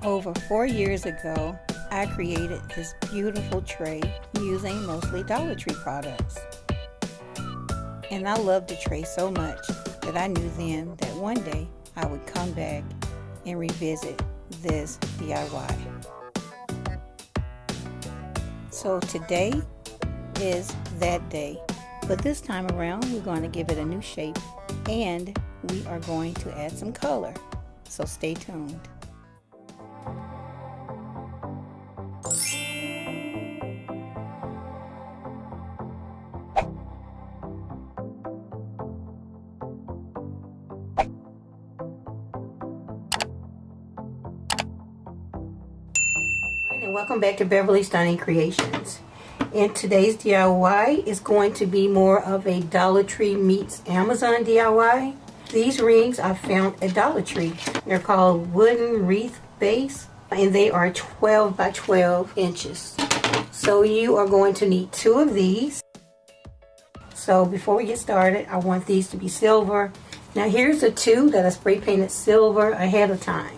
Over 4 years ago, I created this beautiful tray using mostly Dollar Tree products. And I loved the tray so much that I knew then that one day I would come back and revisit this DIY. So today is that day, but this time around we're going to give it a new shape and we are going to add some color. So stay tuned. And welcome back to Beverly Stunning Creations. And today's DIY is going to be more of a Dollar Tree meets Amazon DIY. These rings I found at Dollar Tree. They're called wooden wreath base and they are 12 by 12 inches. So you are going to need 2 of these. So before we get started, I want these to be silver. Now here's the 2 that I spray painted silver ahead of time.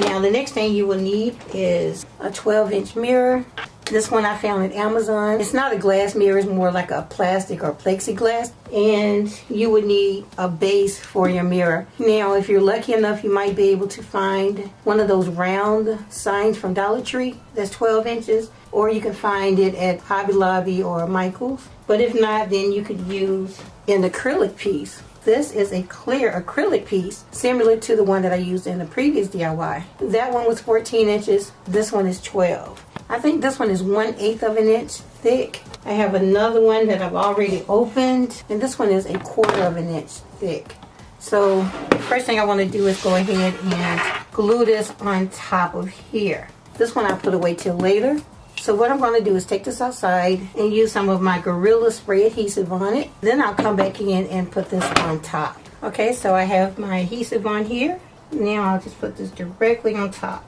Now the next thing you will need is a 12-inch mirror. This one I found at Amazon. It's not a glass mirror, it's more like a plastic or plexiglass. And you would need a base for your mirror. Now if you're lucky enough, you might be able to find one of those round signs from Dollar Tree that's 12 inches. Or you can find it at Hobby Lobby or Michael's. But if not, then you could use an acrylic piece. This is a clear acrylic piece, similar to the one that I used in the previous DIY. That one was 14 inches, this one is 12. I think this one is 1/8 of an inch thick. I have another one that I've already opened, and this one is 1/4 of an inch thick. So the first thing I want to do is go ahead and glue this on top of here. This one I'll put away till later. So what I'm going to do is take this outside and use some of my Gorilla Spray adhesive on it. Then I'll come back in and put this on top. Okay, so I have my adhesive on here. Now I'll just put this directly on top.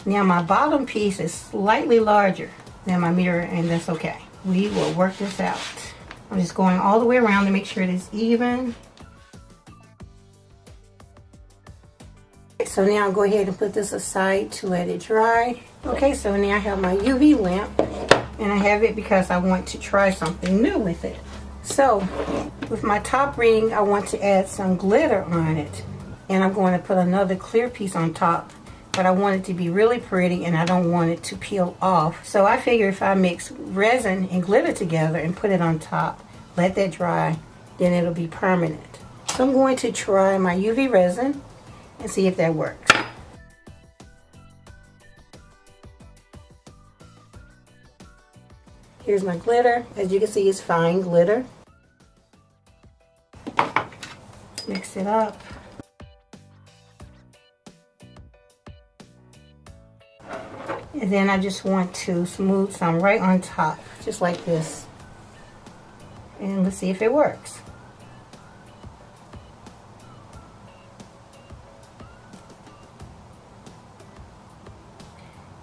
Now my bottom piece is slightly larger than my mirror, and that's okay. We will work this out. I'm just going all the way around to make sure it is even. So now I'll go ahead and put this aside to let it dry. Okay, so now I have my UV lamp, and I have it because I want to try something new with it. So with my top ring, I want to add some glitter on it, and I'm going to put another clear piece on top, but I want it to be really pretty and I don't want it to peel off. So I figure if I mix resin and glitter together and put it on top, let that dry, then it'll be permanent. So I'm going to try my UV resin and see if that works. Here's my glitter. As you can see, it's fine glitter. Mix it up. And then I just want to smooth some right on top, just like this. And let's see if it works.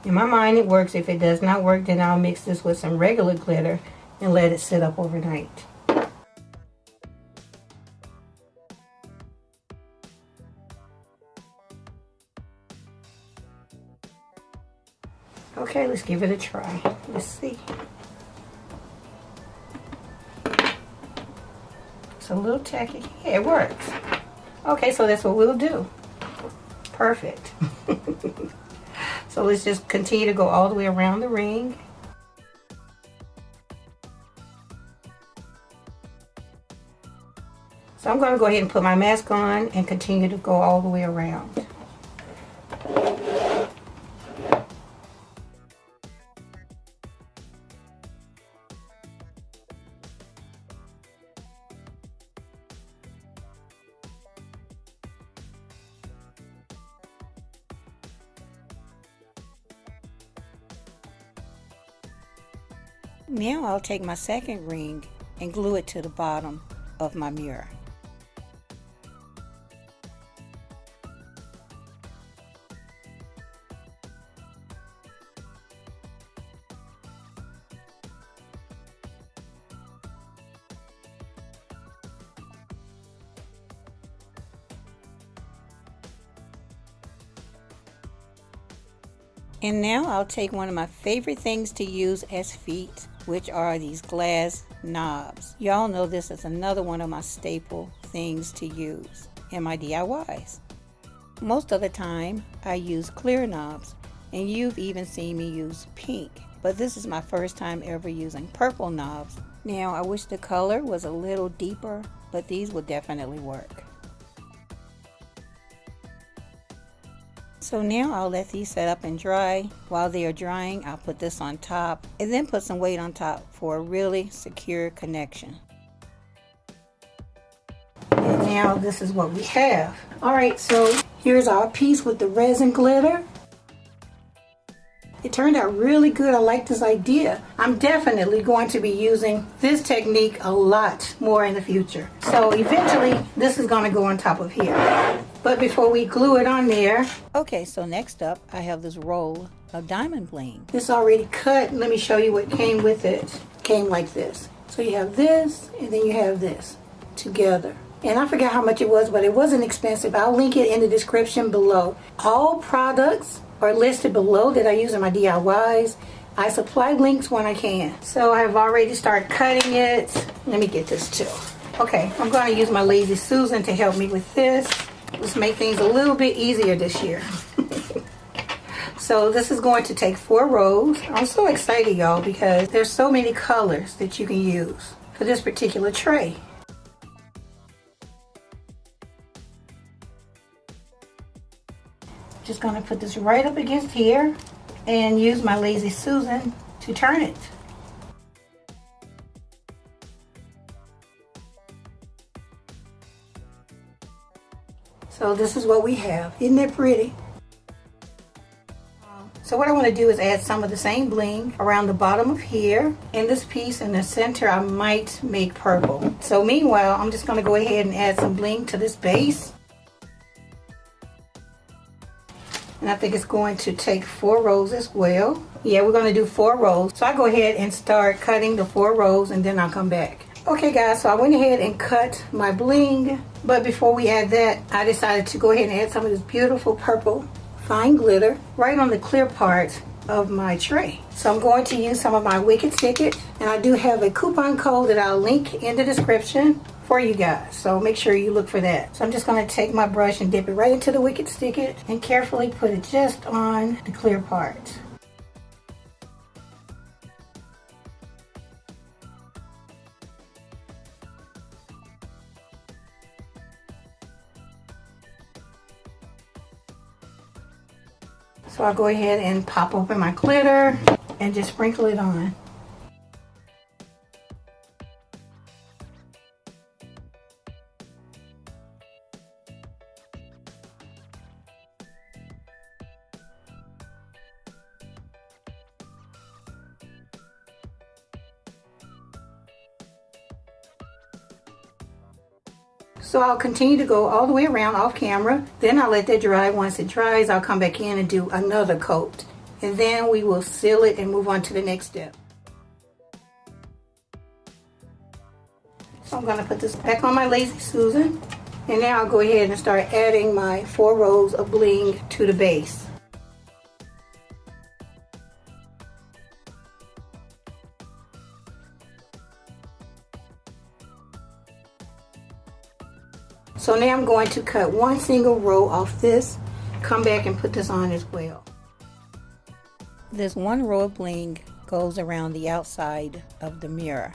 In my mind it works. If it does not work, then I'll mix this with some regular glitter and let it sit up overnight. Okay, let's give it a try. Let's see. It's a little tacky. Yeah, it works. Okay, so that's what we'll do. Perfect. So let's just continue to go all the way around the ring. So I'm going to go ahead and put my mask on and continue to go all the way around. Now I'll take my second ring and glue it to the bottom of my mirror. And now I'll take one of my favorite things to use as feet, which are these glass knobs. Y'all know this is another one of my staple things to use in my DIYs. Most of the time I use clear knobs, and you've even seen me use pink, but this is my first time ever using purple knobs. Now I wish the color was a little deeper, but these will definitely work. So now I'll let these set up and dry. While they are drying, I'll put this on top and then put some weight on top for a really secure connection. And now this is what we have. Alright, so here's our piece with the resin glitter. It turned out really good. I like this idea. I'm definitely going to be using this technique a lot more in the future. So eventually this is going to go on top of here. But before we glue it on there. Okay, so next up I have this roll of diamond bling. This already cut. Let me show you what came with it. It came like this. So you have this and then you have this together. And I forgot how much it was, but it wasn't expensive. I'll link it in the description below. All products are listed below that I use in my DIYs. I supply links when I can. So I've already started cutting it. Let me get this too. Okay, I'm going to use my Lazy Susan to help me with this. Let's make things a little bit easier this year. So this is going to take 4 rows. I'm so excited, y'all, because there's so many colors that you can use for this particular tray. Just going to put this right up against here and use my Lazy Susan to turn it. So this is what we have. Isn't that pretty? So what I want to do is add some of the same bling around the bottom of here. In this piece in the center, I might make purple. So meanwhile, I'm just going to go ahead and add some bling to this base. And I think it's going to take 4 rows as well. Yeah, we're going to do 4 rows. So I go ahead and start cutting the 4 rows and then I'll come back. Okay guys, so I went ahead and cut my bling. But before we add that, I decided to go ahead and add some of this beautiful purple fine glitter right on the clear part of my tray. So I'm going to use some of my Wicked Stick-It. And I do have a coupon code that I'll link in the description for you guys, so make sure you look for that. So I'm just going to take my brush and dip it right into the Wicked Stick-It and carefully put it just on the clear part. So I'll go ahead and pop open my glitter and just sprinkle it on. So I'll continue to go all the way around off camera. Then I'll let that dry. Once it dries, I'll come back in and do another coat. And then we will seal it and move on to the next step. So I'm going to put this back on my Lazy Susan. And now I'll go ahead and start adding my 4 rows of bling to the base. So now I'm going to cut 1 single row off this, come back and put this on as well. This 1 row of bling goes around the outside of the mirror.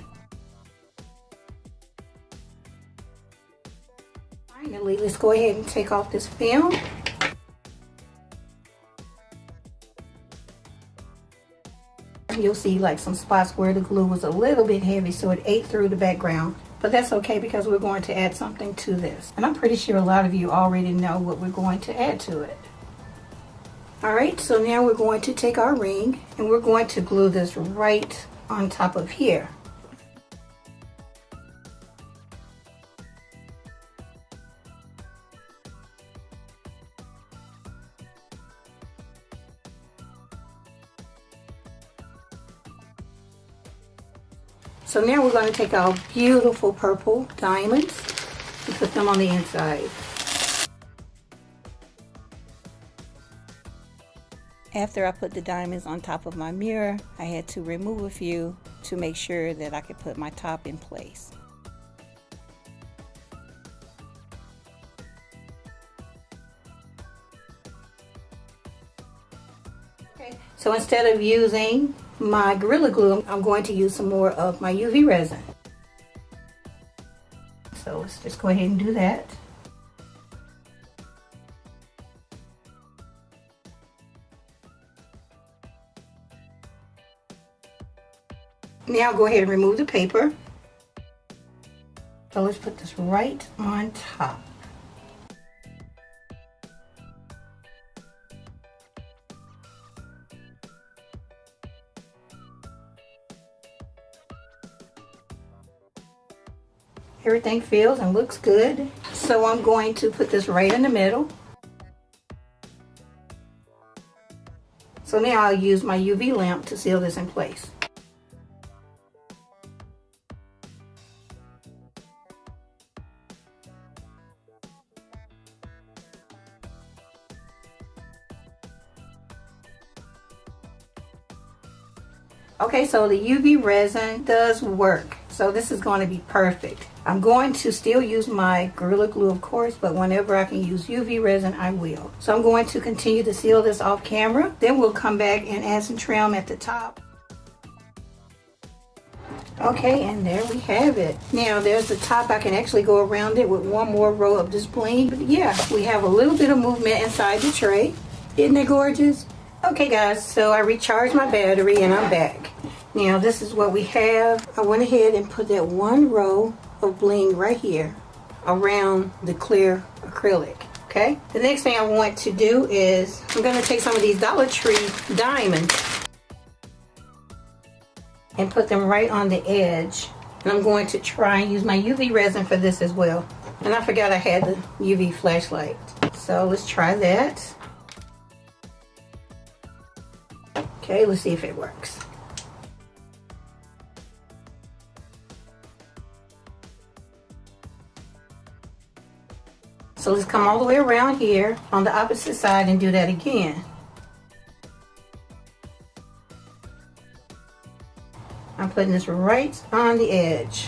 Finally, let's go ahead and take off this film. You'll see like some spots where the glue was a little bit heavy, so it ate through the background. But that's okay because we're going to add something to this. And I'm pretty sure a lot of you already know what we're going to add to it. Alright, so now we're going to take our ring and we're going to glue this right on top of here. So now we're going to take our beautiful purple diamonds and put them on the inside. After I put the diamonds on top of my mirror, I had to remove a few to make sure that I could put my top in place. Okay, so instead of using my Gorilla Glue, I'm going to use some more of my UV resin. So let's just go ahead and do that. Now go ahead and remove the paper. So let's put this right on top. Everything feels and looks good. So I'm going to put this right in the middle. So now I'll use my UV lamp to seal this in place. Okay, so the UV resin does work. So this is going to be perfect. I'm going to still use my Gorilla Glue, of course, but whenever I can use UV resin, I will. So I'm going to continue to seal this off camera. Then we'll come back and add some trim at the top. Okay, and there we have it. Now there's the top. I can actually go around it with one more row of this bling. But yeah, we have a little bit of movement inside the tray. Isn't it gorgeous? Okay guys, so I recharged my battery and I'm back. Now this is what we have. I went ahead and put that one row of bling right here around the clear acrylic. Okay, the next thing I want to do is I'm going to take some of these Dollar Tree diamonds and put them right on the edge. And I'm going to try and use my UV resin for this as well. And I forgot I had the UV flashlight. So let's try that. Okay, let's see if it works. So let's come all the way around here on the opposite side and do that again. I'm putting this right on the edge.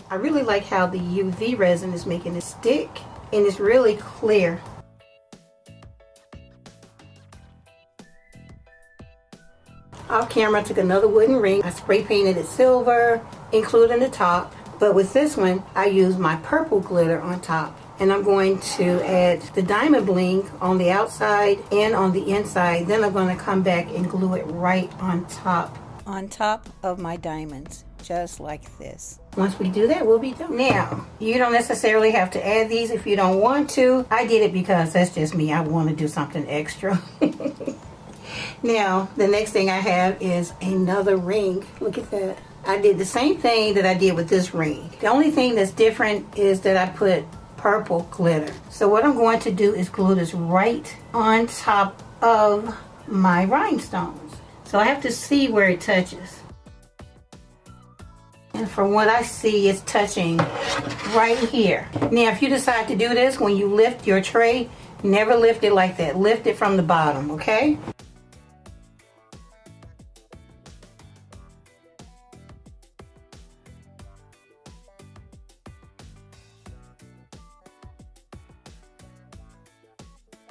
I really like how the UV resin is making it stick and it's really clear. Off camera, I took another wooden ring. I spray painted it silver, including the top. But with this one, I used my purple glitter on top. And I'm going to add the diamond bling on the outside and on the inside. Then I'm going to come back and glue it right on top of my diamonds, just like this. Once we do that, we'll be done. Now, you don't necessarily have to add these if you don't want to. I did it because that's just me. I want to do something extra. Now, the next thing I have is another ring. Look at that. I did the same thing that I did with this ring. The only thing that's different is that I put purple glitter. So what I'm going to do is glue this right on top of my rhinestones. So I have to see where it touches. And from what I see, it's touching right here. Now, if you decide to do this, when you lift your tray, never lift it like that. Lift it from the bottom, okay?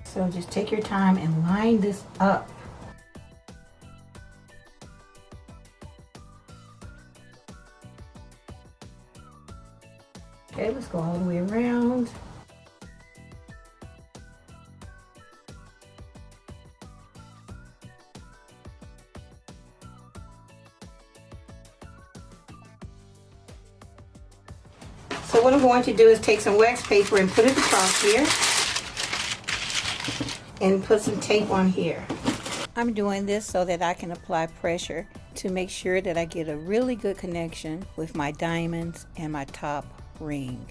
So just take your time and line this up. Okay, let's go all the way around. So what I'm going to do is take some wax paper and put it across here and put some tape on here. I'm doing this so that I can apply pressure to make sure that I get a really good connection with my diamonds and my top ring.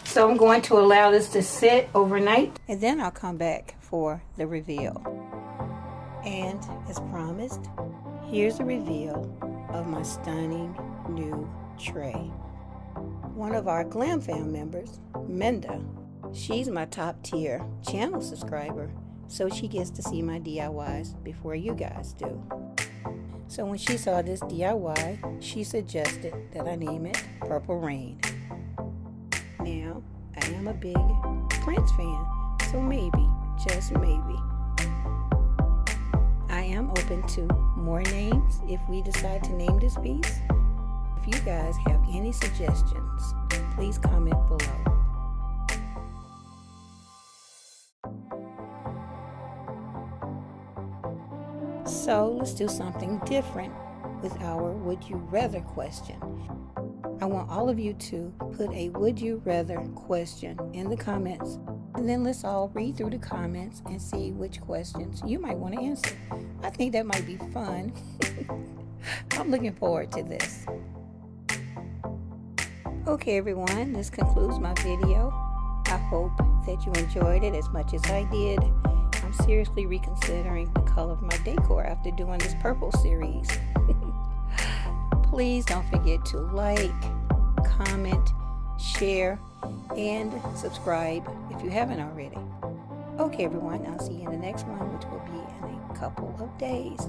So I'm going to allow this to sit overnight, and then I'll come back for the reveal. And as promised, here's a reveal of my stunning new tray. One of our Glam Fam members, Minda, she's my top tier channel subscriber, so she gets to see my DIYs before you guys do. So when she saw this DIY, she suggested that I name it Purple Rain. Now, I am a big Prince fan, so maybe, just maybe, I am open to more names if we decide to name this piece. If you guys have any suggestions, please comment below. So let's do something different with our would you rather question. I want all of you to put a would you rather question in the comments, and then let's all read through the comments and see which questions you might want to answer. I think that might be fun. I'm looking forward to this. Okay everyone, this concludes my video. I hope that you enjoyed it as much as I did. I'm seriously reconsidering the color of my decor after doing this purple series. Please don't forget to like, comment, share, and subscribe if you haven't already. Okay everyone, I'll see you in the next one, which will be in a couple of days.